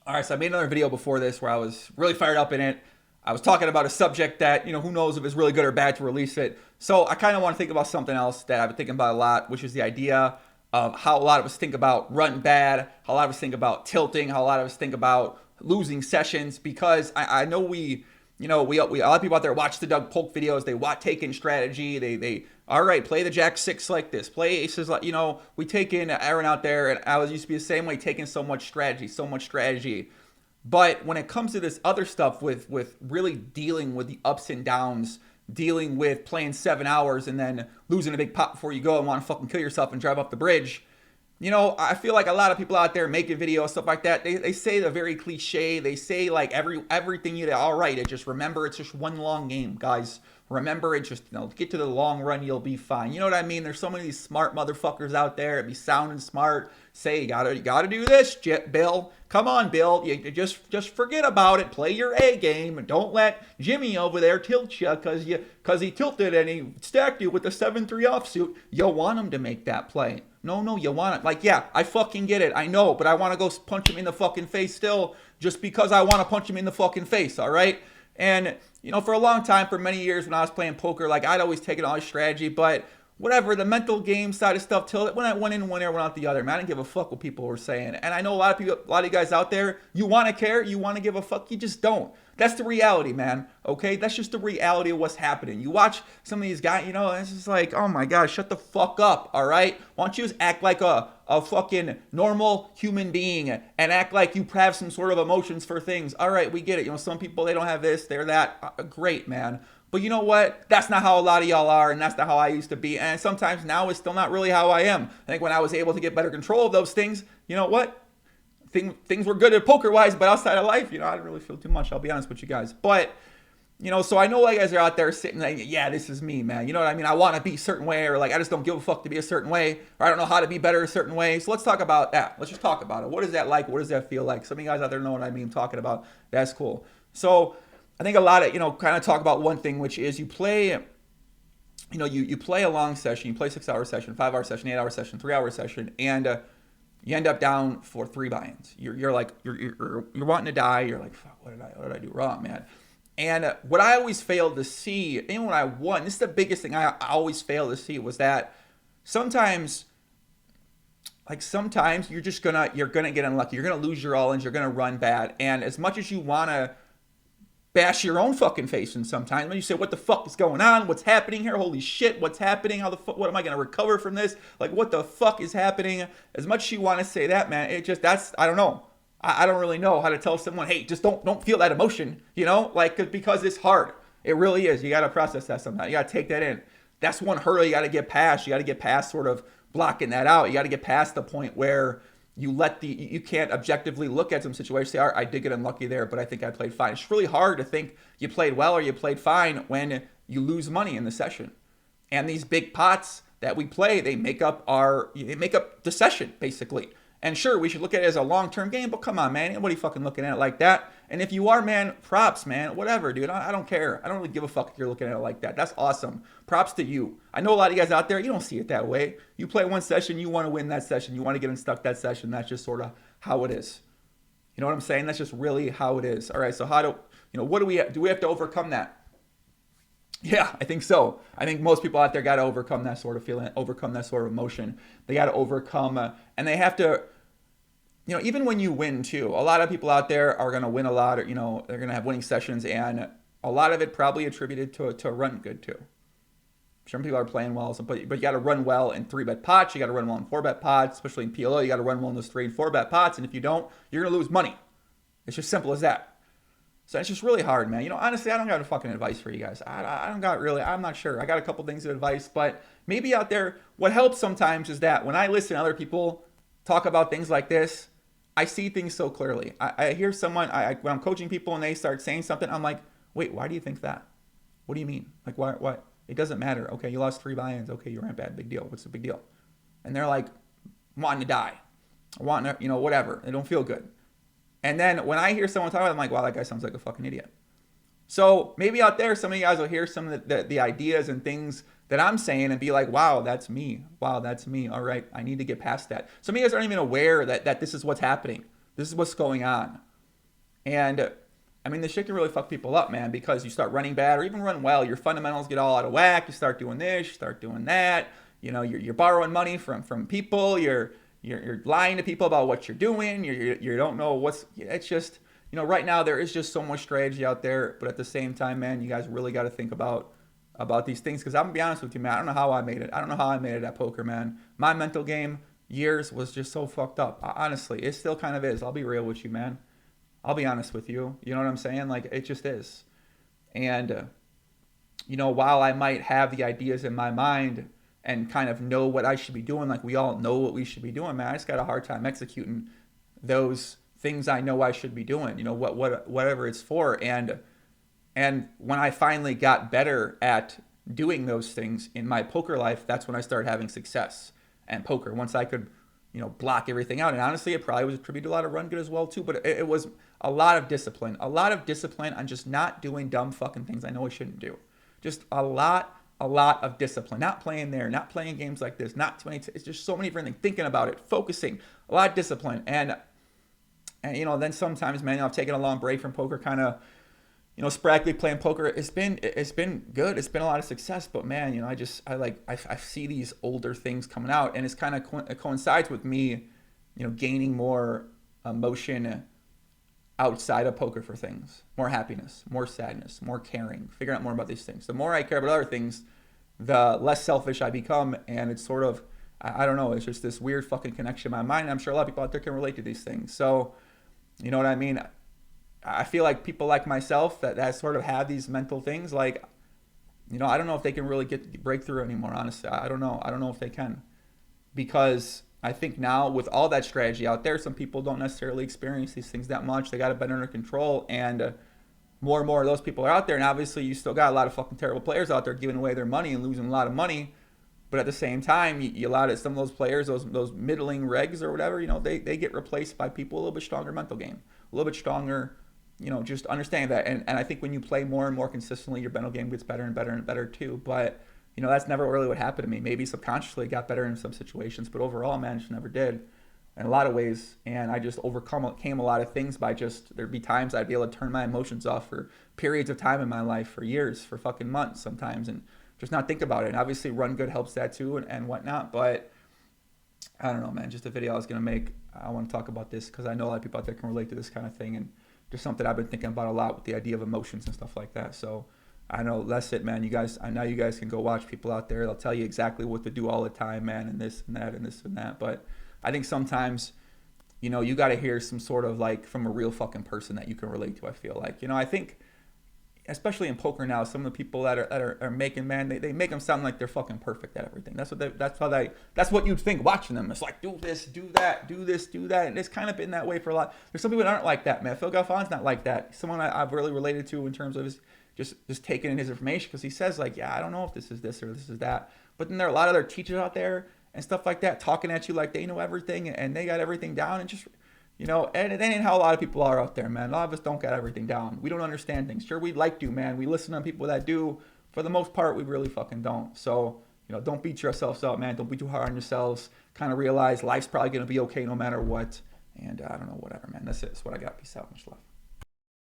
All right, so I made another video before this where I was really fired up in it. I was talking about a subject that, who knows if it's really good or bad to release it. So I kind of want to think about something else that I've been thinking about a lot, which is the idea of how a lot of us think about run bad, how a lot of us think about tilting, how a lot of us think about losing sessions, because I know we a lot of people out there watch the Doug Polk videos. They watch taking strategy. They all right, play the Jack six like this, play aces like we take in Aaron out there, and I was used to be the same way, taking so much strategy, so much strategy. But when it comes to this other stuff with really dealing with the ups and downs, dealing with playing 7 hours and then losing a big pot before you go and want to fucking kill yourself and drive up the bridge, I feel like a lot of people out there making videos, stuff like that, they say the very cliche. They say like everything all right. It just remember it's just one long game, guys. Remember it just get to the long run, you'll be fine. You know what I mean? There's so many of these smart motherfuckers out there. It be sounding smart. Say you gotta do this, Bill. Come on, Bill. You just forget about it. Play your A game and don't let Jimmy over there tilt you because he tilted and he stacked you with the 7-3 offsuit. You want him to make that play. No, you want it. Like, yeah, I fucking get it. I know, but I want to go punch him in the fucking face still just because I want to punch him in the fucking face, all right? And, for a long time, for many years when I was playing poker, like, I'd always taken all this strategy, but whatever, the mental game side of stuff, till it went in one ear, went out the other. Man, I didn't give a fuck what people were saying. And I know a lot of you guys out there, you want to care, you want to give a fuck, you just don't. That's the reality, man. Okay, that's just the reality of what's happening. You watch some of these guys, it's just like, oh my god, shut the fuck up, all right? Why don't you just act like a fucking normal human being and act like you have some sort of emotions for things. All right, we get it. Some people, they don't have this, they're that. Great, man. But you know what? That's not how a lot of y'all are, and that's not how I used to be. And sometimes now it's still not really how I am. I think when I was able to get better control of those things, you know what? Things were good at poker wise, but outside of life, I didn't really feel too much. I'll be honest with you guys. But so I know you guys are out there sitting like, yeah, this is me, man. You know what I mean? I want to be a certain way, or like I just don't give a fuck to be a certain way, or I don't know how to be better a certain way. So let's talk about that. Let's just talk about it. What is that like? What does that feel like? Some of you guys out there know what I mean. I'm talking about. That's cool. So I think a lot of kind of talk about one thing, which is you play. You play a long session. You play 6 hour session, 5 hour session, 8 hour session, 3 hour session, and you end up down for 3 buy-ins. You're like you're wanting to die. You're like, fuck, what did I do wrong, man? And what I always failed to see, even when I won, this is the biggest thing I always failed to see, was that sometimes you're gonna get unlucky. You're gonna lose your all-ins. You're gonna run bad. And as much as you wanna bash your own fucking face, and sometimes when you say, what the fuck is going on, what's happening here, holy shit, what's happening, how the fuck, what am I going to recover from this, like what the fuck is happening, as much as you want to say that, man, I don't know. I don't really know how to tell someone, hey, just don't feel that emotion, because it's hard. It really is. You got to process that sometimes. You got to take that in. That's one hurdle you got to get past. You got to get past sort of blocking that out. You got to get past the point where you can't objectively look at some situations and say, all right, I did get unlucky there, but I think I played fine. It's really hard to think you played well or you played fine when you lose money in the session. And these big pots that we play, they make up the session, basically. And sure, we should look at it as a long-term game, but come on, man, nobody fucking looking at it like that. And if you are, man, props, man, whatever, dude. I don't care. I don't really give a fuck if you're looking at it like that. That's awesome. Props to you. I know a lot of you guys out there, you don't see it that way. You play one session, you want to win that session, you want to get unstuck that session. That's just sort of how it is. You know what I'm saying? That's just really how it is. All right, so what do we have to overcome that? Yeah, I think so. I think most people out there got to overcome that sort of feeling, overcome that sort of emotion. They got to overcome, and they have to, even when you win too, a lot of people out there are going to win a lot, or, they're going to have winning sessions, and a lot of it probably attributed to run good too. Some people are playing well, but you got to run well in 3-bet pots. You got to run well in 4-bet pots, especially in PLO. You got to run well in those 3 and 4-bet pots, and if you don't, you're going to lose money. It's just simple as that. So it's just really hard, man. Honestly, I don't got a fucking advice for you guys. I don't got really, I'm not sure. I got a couple things of advice, but maybe out there, what helps sometimes is that when I listen to other people talk about things like this, I see things so clearly. I hear someone, when I'm coaching people and they start saying something, I'm like, wait, why do you think that? What do you mean? Like, why? It doesn't matter. Okay, you lost 3 buy-ins. Okay, you ran bad. Big deal. What's the big deal? And they're like, wanting to die. Wanting to, whatever. They don't feel good. And then when I hear someone talk about it, I'm like, wow, that guy sounds like a fucking idiot. So maybe out there, some of you guys will hear some of the ideas and things that I'm saying and be like, wow, that's me. Wow, that's me. All right, I need to get past that. Some of you guys aren't even aware that this is what's happening. This is what's going on. And I mean, this shit can really fuck people up, man, because you start running bad or even run well, your fundamentals get all out of whack. You start doing this, you start doing that. You know, you're borrowing money from people. You're lying to people about what you're doing. You don't know what's. It's just, you know, right now there is just so much strategy out there, but at the same time, man, you guys really got to think about these things, because I'm gonna be honest with you, man. I don't know how I made it. I don't know how I made it at poker, man. My mental game years was just so fucked up. Honestly, it still kind of is. I'll be real with you, man. I'll be honest with you. You know what I'm saying? Like, it just is. And, you know, while I might have the ideas in my mind and kind of know what I should be doing, like we all know what we should be doing, man, I just got a hard time executing those things I know I should be doing, you know, whatever it's for. And when I finally got better at doing those things in my poker life, that's when I started having success and poker. Once I could, you know, block everything out. And honestly, it probably was attributed to a lot of run good as well too. But it was a lot of discipline on just not doing dumb fucking things I know I shouldn't do. Just a lot of discipline. Not playing there, not playing games like this, not too many. It's just so many different things. Thinking about it, focusing, a lot of discipline. And you know, then sometimes, man, I've taken a long break from poker, kind of, you know, sporadically playing poker. It's been good. It's been a lot of success, but man, you know, I see these older things coming out, and it's kind of it coincides with me, you know, gaining more emotion outside of poker for things, more happiness, more sadness, more caring, figuring out more about these things. The more I care about other things, the less selfish I become, and it's sort of, I don't know, it's just this weird fucking connection in my mind. I'm sure a lot of people out there can relate to these things. So, you know what I mean? I feel like people like myself that sort of have these mental things, like, you know, I don't know if they can really get breakthrough anymore, honestly. I don't know. I don't know if they can. Because I think now with all that strategy out there, some people don't necessarily experience these things that much. They got it better under control, and more and more of those people are out there. And obviously you still got a lot of fucking terrible players out there giving away their money and losing a lot of money. But at the same time, you allow some of those players, those middling regs or whatever, you know, they get replaced by people with a little bit stronger mental game, a little bit stronger, you know, just understanding that. And I think when you play more and more consistently, your mental game gets better and better and better too. But, you know, that's never really what happened to me. Maybe subconsciously it got better in some situations, but overall, man, it just never did in a lot of ways. And I just came a lot of things by just, there'd be times I'd be able to turn my emotions off for periods of time in my life, for years, for fucking months sometimes, and just not think about it. And obviously run good helps that too, and whatnot. But I don't know, man, just a video I was going to make. I want to talk about this because I know a lot of people out there can relate to this kind of thing. And just something I've been thinking about a lot with the idea of emotions and stuff like that. So I know that's it, man. You guys, I know you guys can go watch people out there. They'll tell you exactly what to do all the time, man, and this and that and this and that. But I think sometimes, you know, you got to hear some sort of like from a real fucking person that you can relate to. I feel like, you know, I think especially in poker now, some of the people that are making, man, they make them sound like they're fucking perfect at everything. That's what you'd think watching them. It's like, do this, do that, do this, do that. And it's kind of been that way for a lot. There's some people that aren't like that, man. Phil Galfan's not like that. Someone I've really related to in terms of his just taking in his information, because he says like, yeah, I don't know if this is this or this is that. But then there are a lot of other teachers out there and stuff like that talking at you like they know everything and they got everything down, and just, you know, and it ain't how a lot of people are out there, man. A lot of us don't got everything down. We don't understand things. Sure, we'd like to, man. We listen to people that do. For the most part, we really fucking don't. So, you know, don't beat yourselves up, man. Don't be too hard on yourselves. Kind of realize life's probably going to be okay no matter what. And I don't know, whatever, man. That's it. That's what I got. Peace out. Much love.